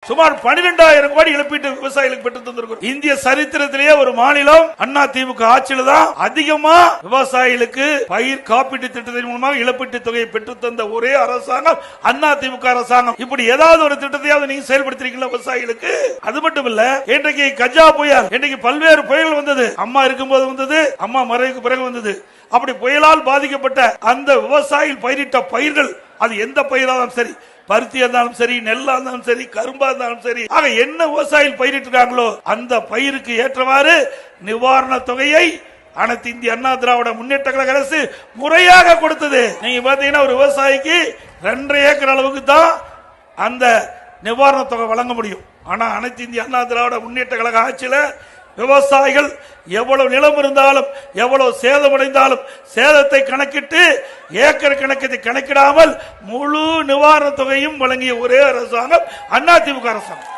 சுமார் 12,000 கோடி இழப்பீட்டு விவசாயிகளுக்கு பெற்று தந்திருக்கிறோம். இந்திய சரித்திரத்திலேயே ஒரு மாநிலம் அண்ணா திமுக ஆட்சியில தான் அதிகமா விவசாயிகளுக்கு பயிர் காப்பீட்டு திட்டத்தின் மூலமாக இழப்பீட்டு தொகையை பெற்று தந்த ஒரே அரசாங்கம் அண்ணா திமுக அரசாங்கம். இப்படி ஏதாவது ஒரு திட்டத்தையாவது நீங்க செயல்படுத்திருக்கீங்களா விவசாயிகளுக்கு? அது மட்டும் இல்ல, இன்றைக்கு கஜா புயல், இன்றைக்கு பல்வேறு புயல் வந்தது. அம்மா இருக்கும்போது வந்தது, அம்மா மறைவுக்கு பிறகு வந்தது. அப்படி புயலால் பாதிக்கப்பட்ட அந்த விவசாயிகள் பயிரிட்ட பயிர்கள், அது எந்த பயிராலும் சரி, பருத்தியா இருந்தாலும் சரி, நெல்லா இருந்தாலும் சரி, கரும்பா இருந்தாலும் சரி, ஆக என்ன விவசாயிகள் பயிரிட்டுறாங்களோ அந்த பயிருக்கு ஏற்றவாறு நிவாரண தொகையை அனைத்து இந்திய அண்ணா திராவிட முன்னேற்ற கழக அரசு முறையாக கொடுத்தது. நீங்க பாத்தீங்கன்னா ஒரு விவசாயிக்கு 2.5 ஏக்கர் அளவுக்கு தான் அந்த நிவாரண தொகை வழங்க முடியும். ஆனா அனைத்து இந்திய அண்ணா திராவிட முன்னேற்ற கழக ஆட்சியில விவசாயிகள் எவ்வளவு நிலம் இருந்தாலும், எவ்வளவு சேதமடைந்தாலும் சேதத்தை கணக்கிட்டு ஏக்கர் கணக்கத்தை கணக்கிடாமல் முழு நிவாரண தொகையும் வழங்கிய ஒரே அரசாங்கம் அதிமுக அரசாங்கம்.